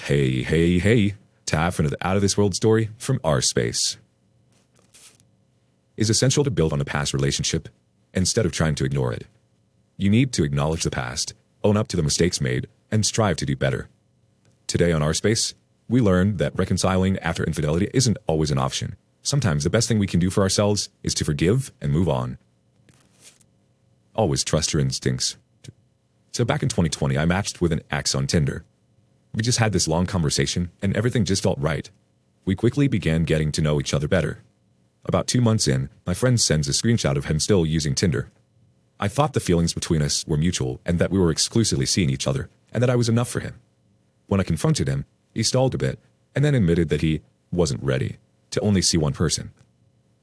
Hey, time for another out-of-this-world story from our space. Is essential to build on a past relationship instead of trying to ignore it. You need to acknowledge the past, own up to the mistakes made, and strive to do better. Today on our space, we learned that reconciling after infidelity isn't always an option. Sometimes the best thing we can do for ourselves is to forgive and move on. Always trust your instincts. So back in 2020, I matched with an ex on Tinder. We just had this long conversation, and everything just felt right. We quickly began getting to know each other better. About 2 months in, my friend sends a screenshot of him still using Tinder. I thought the feelings between us were mutual and that we were exclusively seeing each other, and that I was enough for him. When I confronted him, he stalled a bit, and then admitted that he wasn't ready to only see one person.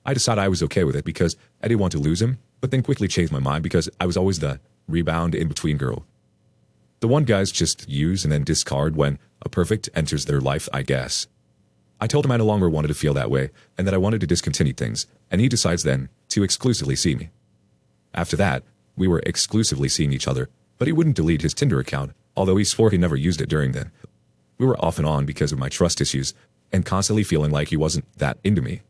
I decided I was okay with it because I didn't want to lose him, but then quickly changed my mind because I was always the rebound in-between girl. The one guys just use and then discard when a perfect enters their life, I guess. I told him I no longer wanted to feel that way, and that I wanted to discontinue things, and he decides then to exclusively see me. After that, we were exclusively seeing each other, but he wouldn't delete his Tinder account, although he swore he never used it during then. We were off and on because of my trust issues, and constantly feeling like he wasn't that into me.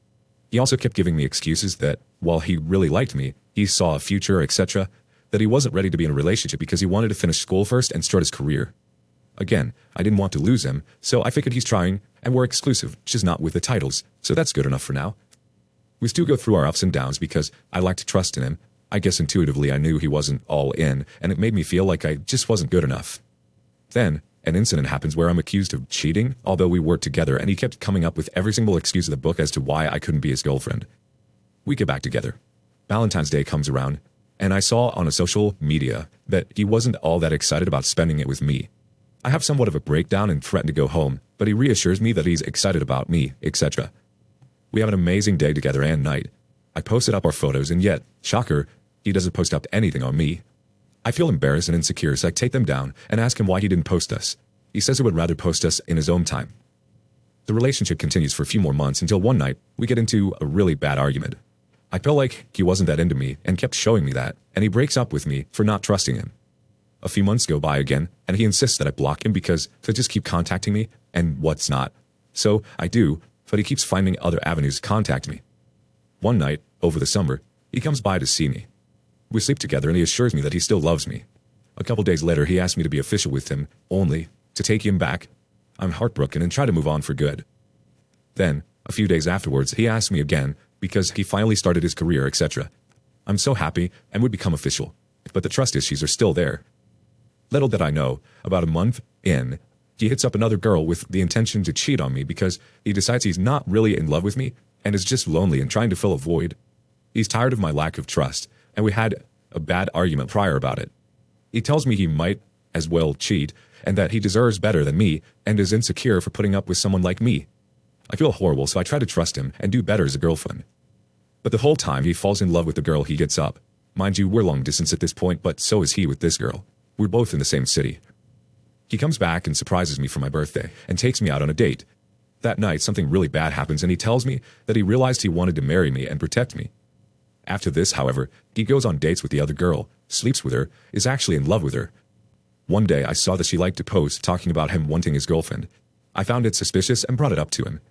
He also kept giving me excuses that, while he really liked me, he saw a future, etc., that he wasn't ready to be in a relationship because he wanted to finish school first and start his career. Again, I didn't want to lose him, so I figured he's trying, and we're exclusive, just not with the titles, so that's good enough for now. We still go through our ups and downs because I like to trust in him. I guess intuitively I knew he wasn't all in, and it made me feel like I just wasn't good enough. Then, an incident happens where I'm accused of cheating, although we worked together, and he kept coming up with every single excuse in the book as to why I couldn't be his girlfriend. We get back together. Valentine's Day comes around, and I saw on a social media that he wasn't all that excited about spending it with me. I have somewhat of a breakdown and threaten to go home, but he reassures me that he's excited about me, etc. We have an amazing day together and night. I posted up our photos, and yet, shocker, he doesn't post up anything on me. I feel embarrassed and insecure, so I take them down and ask him why he didn't post us. He says he would rather post us in his own time. The relationship continues for a few more months until one night we get into a really bad argument. I felt like he wasn't that into me and kept showing me that, and he breaks up with me for not trusting him. A few months go by again, and he insists that I block him because he'll just keep contacting me and what's not. So I do, but he keeps finding other avenues to contact me. One night, over the summer, he comes by to see me. We sleep together and he assures me that he still loves me. A couple days later, he asked me to be official with him, only to take him back. I'm heartbroken and try to move on for good. Then, a few days afterwards, he asked me again because he finally started his career, etc. I'm so happy and would become official, but the trust issues are still there. Little did I know, about a month in, he hits up another girl with the intention to cheat on me because he decides he's not really in love with me and is just lonely and trying to fill a void. He's tired of my lack of trust, and we had a bad argument prior about it. He tells me he might as well cheat and that he deserves better than me and is insecure for putting up with someone like me. I feel horrible, so I try to trust him and do better as a girlfriend. But the whole time he falls in love with the girl he gets up. Mind you, we're long distance at this point, but so is he with this girl. We're both in the same city. He comes back and surprises me for my birthday and takes me out on a date. That night, something really bad happens and he tells me that he realized he wanted to marry me and protect me. After this, however, he goes on dates with the other girl, sleeps with her, is actually in love with her. One day I saw that she liked to post talking about him wanting his girlfriend. I found it suspicious and brought it up to him.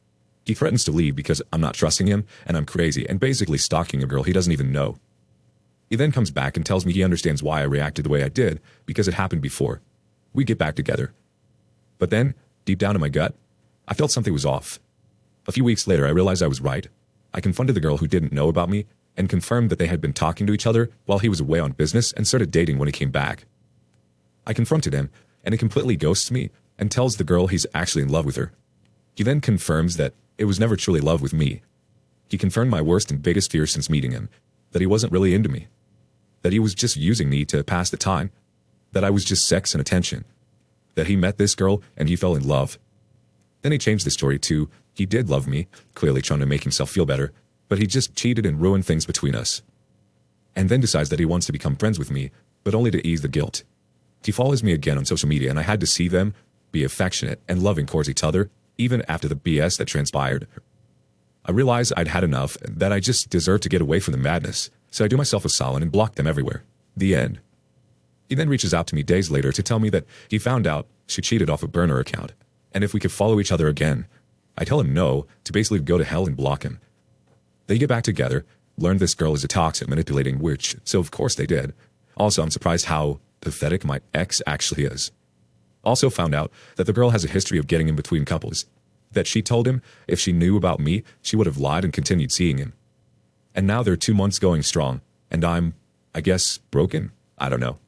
He threatens to leave because I'm not trusting him and I'm crazy and basically stalking a girl he doesn't even know. He then comes back and tells me he understands why I reacted the way I did because it happened before. We get back together. But then, deep down in my gut, I felt something was off. A few weeks later, I realized I was right. I confronted the girl who didn't know about me and confirmed that they had been talking to each other while he was away on business and started dating when he came back. I confronted him, and he completely ghosts me and tells the girl he's actually in love with her. He then confirms that it was never truly love with me. He confirmed my worst and biggest fear since meeting him, that he wasn't really into me, that he was just using me to pass the time, that I was just sex and attention, that he met this girl and he fell in love. Then he changed the story to, he did love me, clearly trying to make himself feel better, but he just cheated and ruined things between us. And then decides that he wants to become friends with me, but only to ease the guilt. He follows me again on social media and I had to see them be affectionate and loving towards each other, even after the BS that transpired. I realized I'd had enough, that I just deserved to get away from the madness, so I do myself a solid and block them everywhere. The end. He then reaches out to me days later to tell me that he found out she cheated off a burner account, and if we could follow each other again. I tell him no, to basically go to hell and block him. They get back together, learn this girl is a toxic manipulating witch, so of course they did. Also, I'm surprised how pathetic my ex actually is. Also found out that the girl has a history of getting in between couples. That she told him if she knew about me, she would have lied and continued seeing him. And now they're 2 months going strong, and I'm, I guess, broken? I don't know.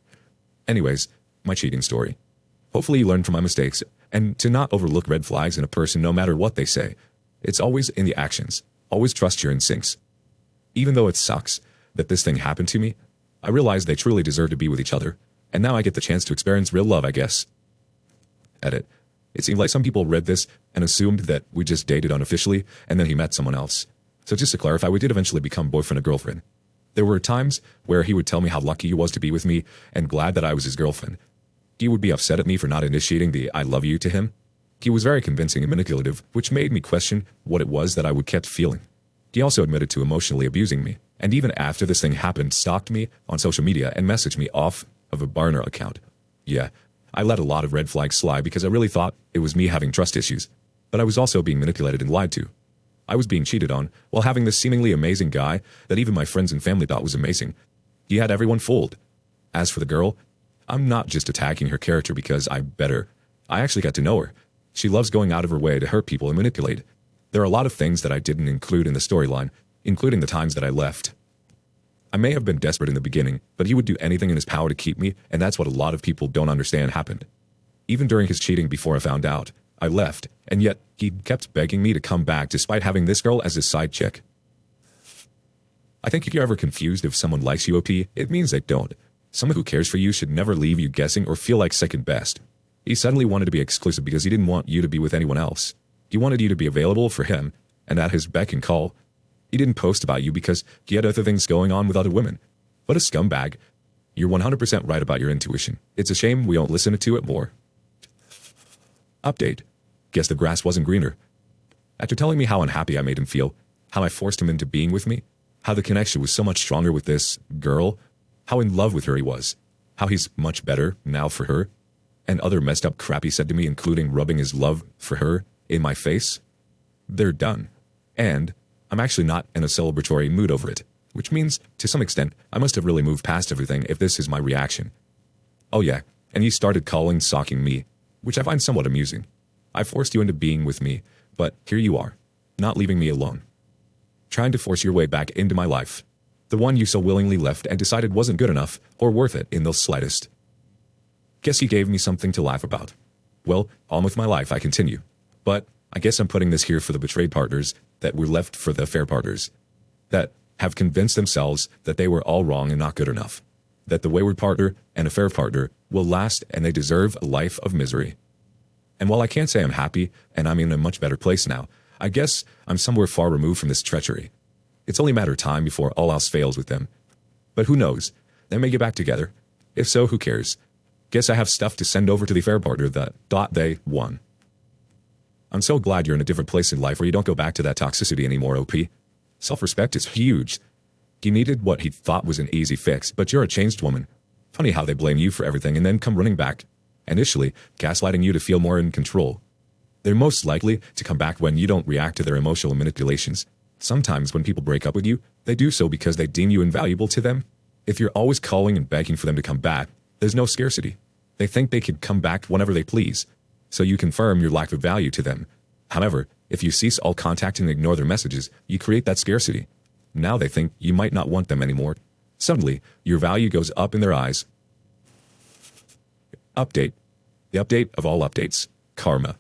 Anyways, my cheating story. Hopefully you learn from my mistakes, and to not overlook red flags in a person no matter what they say. It's always in the actions. Always trust your instincts. Even though it sucks that this thing happened to me, I realize they truly deserve to be with each other, and now I get the chance to experience real love, I guess. Edit. It seemed like some people read this and assumed that we just dated unofficially, and then he met someone else. So just to clarify, we did eventually become boyfriend and girlfriend. There were times where he would tell me how lucky he was to be with me and glad that I was his girlfriend. He would be upset at me for not initiating the I love you to him. He was very convincing and manipulative, which made me question what it was that I would kept feeling. He also admitted to emotionally abusing me, and even after this thing happened, stalked me on social media and messaged me off of a burner account. Yeah, I let a lot of red flags slide because I really thought it was me having trust issues, but I was also being manipulated and lied to. I was being cheated on while having this seemingly amazing guy that even my friends and family thought was amazing. He had everyone fooled. As for the girl, I'm not just attacking her character because I'm better. I actually got to know her. She loves going out of her way to hurt people and manipulate. There are a lot of things that I didn't include in the storyline, including the times that I left. I may have been desperate in the beginning, but he would do anything in his power to keep me, and that's what a lot of people don't understand happened. Even during his cheating before I found out, I left, and yet he kept begging me to come back despite having this girl as his side chick. I think if you're ever confused if someone likes you OP, it means they don't. Someone who cares for you should never leave you guessing or feel like second best. He suddenly wanted to be exclusive because he didn't want you to be with anyone else. He wanted you to be available for him, and at his beck and call. He didn't post about you because he had other things going on with other women. What a scumbag. You're 100% right about your intuition. It's a shame we don't listen to it more. Update. Guess the grass wasn't greener. After telling me how unhappy I made him feel, how I forced him into being with me, how the connection was so much stronger with this girl, how in love with her he was, how he's much better now for her, and other messed up crap he said to me, including rubbing his love for her in my face, they're done. And I'm actually not in a celebratory mood over it, which means, to some extent, I must have really moved past everything if this is my reaction. Oh yeah, and he started calling stalking me, which I find somewhat amusing. I forced you into being with me, but here you are, not leaving me alone. Trying to force your way back into my life. The one you so willingly left and decided wasn't good enough or worth it in the slightest. Guess you gave me something to laugh about. Well, on with my life, I continue. But I guess I'm putting this here for the betrayed partners that were left for the fair partners. That have convinced themselves that they were all wrong and not good enough. That the wayward partner and a fair partner will last and they deserve a life of misery. And while I can't say I'm happy and I'm in a much better place now, I guess I'm somewhere far removed from this treachery. It's only a matter of time before all else fails with them. But who knows? They may get back together. If so, who cares? Guess I have stuff to send over to the fair partner that thought they won. I'm so glad you're in a different place in life where you don't go back to that toxicity anymore, OP. Self-respect is huge. He needed what he thought was an easy fix, but you're a changed woman. Funny how they blame you for everything and then come running back, initially gaslighting you to feel more in control. They're most likely to come back when you don't react to their emotional manipulations. Sometimes when people break up with you, they do so because they deem you invaluable to them. If you're always calling and begging for them to come back, there's no scarcity. They think they can come back whenever they please, so you confirm your lack of value to them. However, if you cease all contact and ignore their messages, you create that scarcity. Now they think you might not want them anymore. Suddenly, your value goes up in their eyes. Update. The update of all updates. Karma.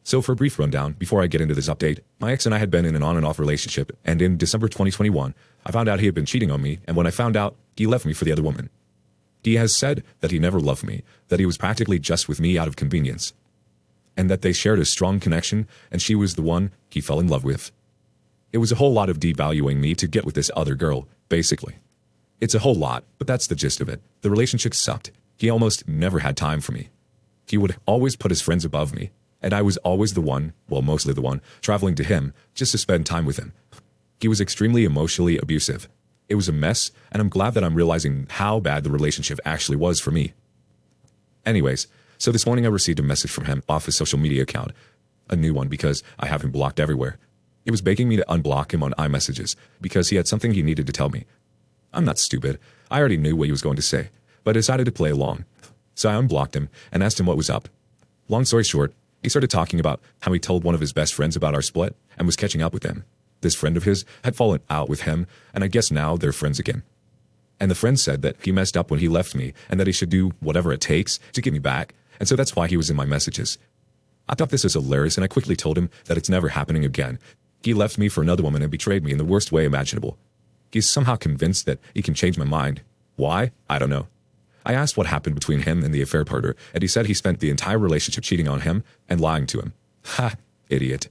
So for a brief rundown, before I get into this update, my ex and I had been in an on and off relationship, and in December 2021, I found out he had been cheating on me, and when I found out, he left me for the other woman. He has said that he never loved me, that he was practically just with me out of convenience, and that they shared a strong connection, and she was the one he fell in love with. It was a whole lot of devaluing me to get with this other girl, basically. It's a whole lot, but that's the gist of it. The relationship sucked. He almost never had time for me. He would always put his friends above me, and I was always the one, well, mostly the one, traveling to him just to spend time with him. He was extremely emotionally abusive. It was a mess, and I'm glad that I'm realizing how bad the relationship actually was for me. Anyways, So this morning I received a message from him off his social media account, a new one because I have him blocked everywhere. He was begging me to unblock him on iMessages because he had something he needed to tell me. I'm not stupid. I already knew what he was going to say, but I decided to play along. So I unblocked him and asked him what was up. Long story short, he started talking about how he told one of his best friends about our split and was catching up with them. This friend of his had fallen out with him, and I guess now they're friends again. And the friend said that he messed up when he left me and that he should do whatever it takes to get me back, and so that's why he was in my messages. I thought this was hilarious, and I quickly told him that it's never happening again. He left me for another woman and betrayed me in the worst way imaginable. He's somehow convinced that he can change my mind. Why? I don't know. I asked what happened between him and the affair partner, and he said he spent the entire relationship cheating on him and lying to him. Ha, idiot.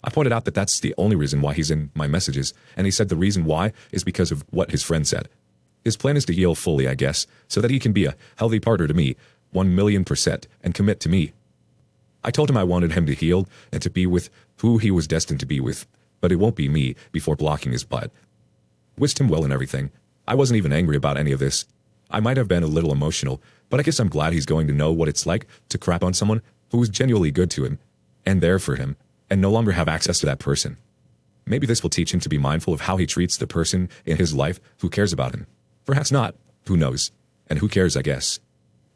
I pointed out that that's the only reason why he's in my messages, and he said the reason why is because of what his friend said. His plan is to heal fully, I guess, so that he can be a healthy partner to me, 1,000,000%, and commit to me. I told him I wanted him to heal and to be with who he was destined to be with, but it won't be me before blocking his butt. Wished him well and everything. I wasn't even angry about any of this. I might have been a little emotional, but I guess I'm glad he's going to know what it's like to crap on someone who was genuinely good to him and there for him and no longer have access to that person. Maybe this will teach him to be mindful of how he treats the person in his life who cares about him. Perhaps not. Who knows? And who cares, I guess.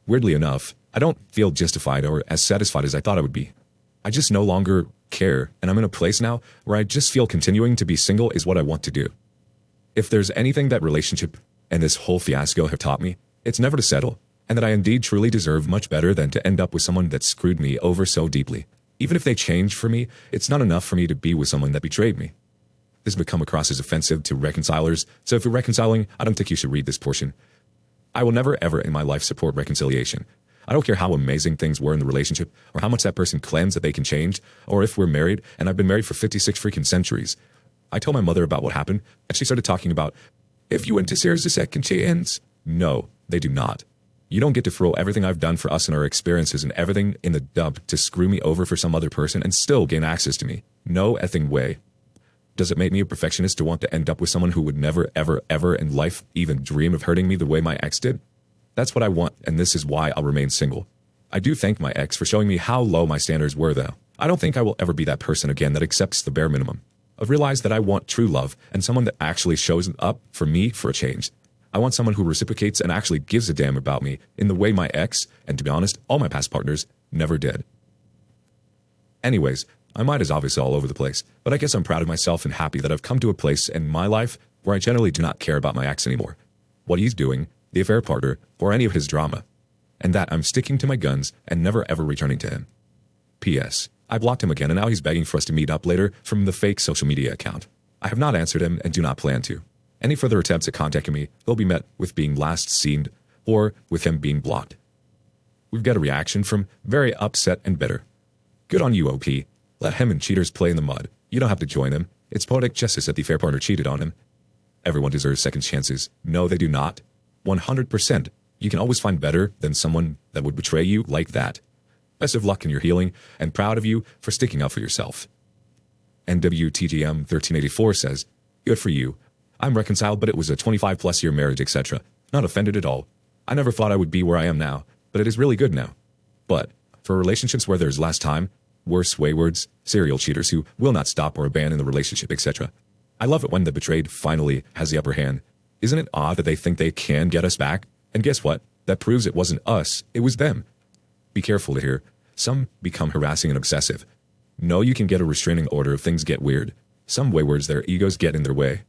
Weirdly enough, I don't feel justified or as satisfied as I thought I would be. I just no longer care, and I'm in a place now where I just feel continuing to be single is what I want to do. If there's anything that relationship and this whole fiasco have taught me, it's never to settle, and that I indeed truly deserve much better than to end up with someone that screwed me over so deeply. Even if they change for me, it's not enough for me to be with someone that betrayed me. This may come across as offensive to reconcilers, so if you're reconciling, I don't think you should read this portion. I will never ever in my life support reconciliation. I don't care how amazing things were in the relationship, or how much that person claims that they can change, or if we're married, and I've been married for 56 freaking centuries. I told my mother about what happened, and she started talking about, if you and deserves a second chance. No, they do not. You don't get to throw everything I've done for us and our experiences and everything in the dump to screw me over for some other person and still gain access to me. No effing way. Does it make me a perfectionist to want to end up with someone who would never, ever, ever in life even dream of hurting me the way my ex did? That's what I want, and this is why I'll remain single. I do thank my ex for showing me how low my standards were, though. I don't think I will ever be that person again that accepts the bare minimum. I've realized that I want true love and someone that actually shows up for me for a change. I want someone who reciprocates and actually gives a damn about me in the way my ex, and to be honest, all my past partners, never did. Anyways, my mind is obviously all over the place, but I guess I'm proud of myself and happy that I've come to a place in my life where I generally do not care about my ex anymore, what he's doing, the affair partner, or any of his drama, and that I'm sticking to my guns and never ever returning to him. P.S. I blocked him again and now he's begging for us to meet up later from the fake social media account. I have not answered him and do not plan to. Any further attempts at contacting me will be met with being last seen or with him being blocked. We've got a reaction from very upset and bitter. Good on you, OP. Let him and cheaters play in the mud. You don't have to join them. It's poetic justice that the affair partner cheated on him. Everyone deserves second chances. No, they do not. 100%. You can always find better than someone that would betray you like that. Best of luck in your healing, and proud of you for sticking up for yourself. NWTGM 1384 says, good for you. I'm reconciled, but it was a 25-plus year marriage, etc. Not offended at all. I never thought I would be where I am now, but it is really good now. But for relationships where there's less time, worse waywards, serial cheaters who will not stop or abandon the relationship, etc. I love it when the betrayed finally has the upper hand. Isn't it odd that they think they can get us back? And guess what? That proves it wasn't us, it was them. Be careful here. Some become harassing and obsessive. No, you can get a restraining order if things get weird. Some waywards, their egos get in their way.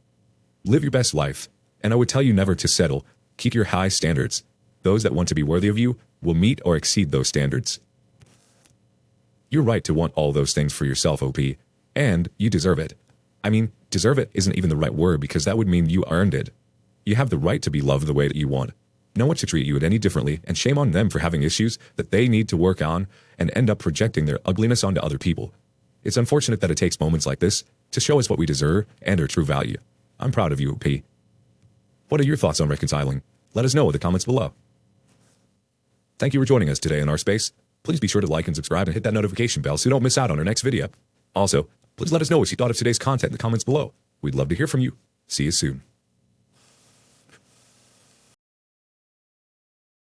Live your best life, and I would tell you never to settle. Keep your high standards. Those that want to be worthy of you will meet or exceed those standards. You're right to want all those things for yourself, OP, and you deserve it. I mean, deserve it isn't even the right word because that would mean you earned it. You have the right to be loved the way that you want. No one should treat you any differently, and shame on them for having issues that they need to work on and end up projecting their ugliness onto other people. It's unfortunate that it takes moments like this to show us what we deserve and our true value. I'm proud of you, OP. What are your thoughts on reconciling? Let us know in the comments below. Thank you for joining us today in our space. Please be sure to like and subscribe and hit that notification bell so you don't miss out on our next video. Also, please let us know what you thought of today's content in the comments below. We'd love to hear from you. See you soon.